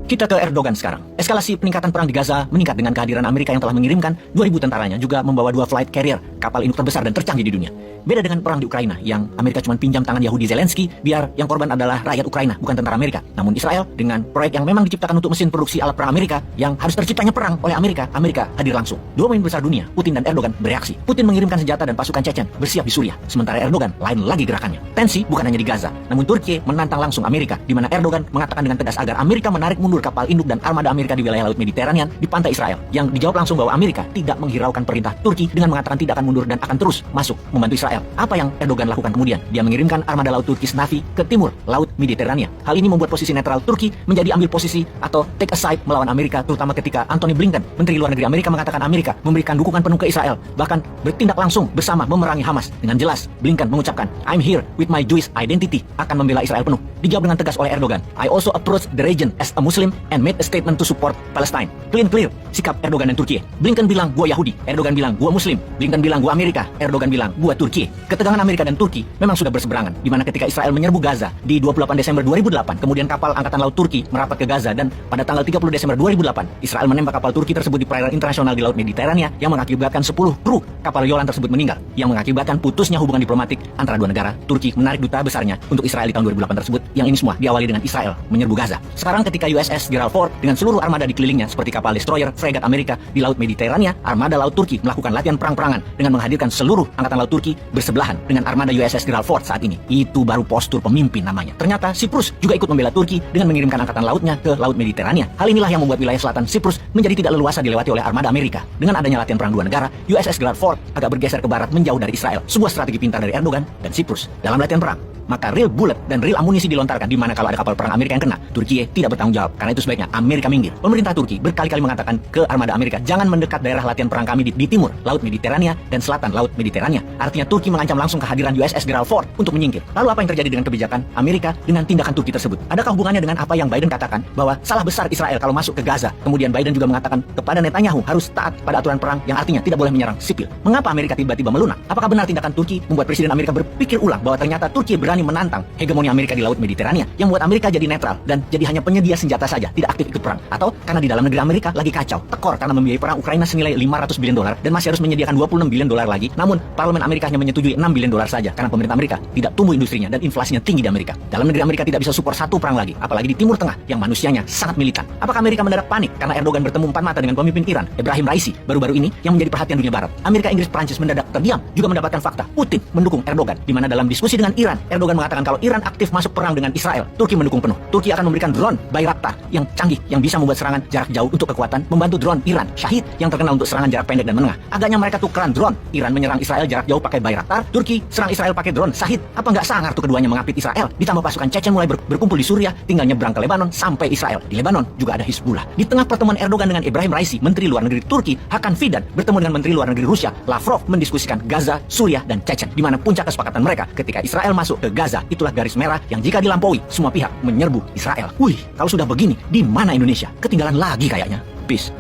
Kita ke Erdogan sekarang. Eskalasi peningkatan perang di Gaza meningkat dengan kehadiran Amerika yang telah mengirimkan 2.000 tentaranya, juga membawa 2 flight carrier, kapal induk terbesar dan tercanggih di dunia. Beda dengan perang di Ukraina, yang Amerika cuma pinjam tangan Yahudi Zelensky, biar yang korban adalah rakyat Ukraina, bukan tentara Amerika. Namun Israel, dengan proyek yang memang diciptakan untuk mesin produksi alat perang Amerika, yang harus terciptanya perang oleh Amerika hadir langsung. Dua pemimpin besar dunia, Putin dan Erdogan, bereaksi. Putin mengirimkan senjata dan pasukan Chechen bersiap di Suriah, sementara Erdogan lain lagi gerakannya. Tensi bukan hanya di Gaza, namun Turki menantang langsung Amerika, di mana Erdogan mengatakan dengan tegas agar Amerika menarik mundur kapal induk dan armada Amerika di wilayah Laut Mediterranean di pantai Israel, yang dijawab langsung bahwa Amerika tidak menghiraukan perintah Turki dengan mengatakan tidak akan mundur dan akan terus masuk membantu Israel. Apa yang Erdogan lakukan kemudian? Dia mengirimkan armada laut Turki Navy ke timur Laut Mediterania. Hal ini membuat posisi netral Turki menjadi ambil posisi atau take a side melawan Amerika, terutama ketika Antony Blinken, Menteri Luar Negeri Amerika, mengatakan Amerika memberikan dukungan penuh ke Israel, bahkan bertindak langsung bersama memerangi Hamas. Dengan jelas, Blinken mengucapkan, "I'm here with my Jewish identity," akan membela Israel penuh. Dijawab dengan tegas oleh Erdogan, "I also approach the region as a Muslim and made a statement to support Palestine." Clear sikap Erdogan dan Turki. Blinken bilang gua Yahudi, Erdogan bilang gua Muslim. Blinken bilang gua Amerika, Erdogan bilang gua Turki. Ketegangan Amerika dan Turki memang sudah berseberangan, di mana ketika Israel menyerbu Gaza di 28 Desember 2008, kemudian kapal Angkatan Laut Turki merapat ke Gaza, dan pada tanggal 30 Desember 2008, Israel menembak kapal Turki tersebut di perairan internasional di Laut Mediterania, yang mengakibatkan 10 kru kapal Yolan tersebut meninggal, yang mengakibatkan putusnya hubungan diplomatik antara dua negara. Turki menarik duta besarnya untuk Israel di tahun 2008 tersebut, yang ini semua diawali dengan Israel menyerbu Gaza. Sekarang ketika USS Gerald Ford dengan seluruh armada dikelilingnya seperti kapal destroyer, fregat Amerika di Laut Mediterania, armada laut Turki melakukan latihan perang-perangan dengan menghadirkan seluruh angkatan laut Turki bersebelahan dengan armada USS Gerald Ford saat ini. Itu baru postur pemimpin namanya. Ternyata Siprus juga ikut membela Turki dengan mengirimkan angkatan lautnya ke Laut Mediterania. Hal inilah yang membuat wilayah selatan Siprus menjadi tidak leluasa dilewati oleh armada Amerika. Dengan adanya latihan perang dua negara, USS Gerald Ford agak bergeser ke barat menjauh dari Israel. Sebuah strategi pintar dari Erdogan dan Siprus. Dalam latihan perang, maka real bullet dan real amunisi dilontarkan, di mana kalau ada kapal perang Amerika yang kena, Turki tidak bertanggung jawab. Karena itu sebaiknya Amerika minggir. Pemerintah Turki berkali-kali mengatakan ke armada Amerika, jangan mendekat daerah latihan perang kami di timur Laut Mediterania dan selatan Laut Mediterania. Artinya Turki mengancam langsung kehadiran USS Gerald Ford untuk menyingkir. Lalu apa yang terjadi dengan kebijakan Amerika dengan tindakan Turki tersebut? Adakah hubungannya dengan apa yang Biden katakan, bahwa salah besar Israel kalau masuk ke Gaza? Kemudian Biden juga mengatakan kepada Netanyahu harus taat pada aturan perang, yang artinya tidak boleh menyerang sipil. Mengapa Amerika tiba-tiba melunak? Apakah benar tindakan Turki membuat Presiden Amerika berpikir ulang bahwa ternyata Turki berani menantang hegemoni Amerika di Laut Mediterania, yang membuat Amerika jadi netral dan jadi hanya penyedia senjata saja, tidak aktif ikut perang? Atau karena di dalam negeri Amerika lagi kacau, tekor karena membiayai perang Ukraina senilai $500 billion dan masih harus menyediakan $26 billion lagi, namun parlemen Amerika hanya menyetujui $6 billion saja karena pemerintah Amerika tidak tumbuh industrinya dan inflasinya tinggi di Amerika. Dalam negeri Amerika tidak bisa support satu perang lagi, apalagi di Timur Tengah yang manusianya sangat militan. Apakah Amerika mendadak panik karena Erdogan bertemu empat mata dengan pemimpin Iran, Ebrahim Raisi, baru-baru ini, yang menjadi perhatian dunia barat? Amerika, Inggris, Prancis mendadak terdiam, juga mendapatkan fakta Putin mendukung Erdogan, di mana dalam diskusi dengan Iran, Erdogan mengatakan kalau Iran aktif masuk perang dengan Israel, Turki mendukung penuh. Turki akan memberikan drone Bayraktar yang canggih, yang bisa membuat serangan jarak jauh untuk kekuatan, membantu drone Iran Shahid yang terkenal untuk serangan jarak pendek dan menengah. Agaknya mereka tukeran drone. Iran menyerang Israel jarak jauh pakai Bayraktar, Turki serang Israel pakai drone Shahid. Apa nggak sangar tuh keduanya mengapit Israel? Ditambah pasukan Chechen mulai berkumpul di Suriah, tinggal nyebrang ke Lebanon sampai Israel. Di Lebanon juga ada Hizbullah. Di tengah pertemuan Erdogan dengan Ebrahim Raisi, Menteri Luar Negeri Turki, Hakan Fidan bertemu dengan Menteri Luar Negeri Rusia, Lavrov, mendiskusikan Gaza, Suriah, dan Chechen, di mana puncak kesepakatan mereka ketika Israel masuk ke Gaza, itulah garis merah yang jika dilampaui, semua pihak menyerbu Israel. Wih, kalau sudah begini, di mana Indonesia? Ketinggalan lagi kayaknya. Peace.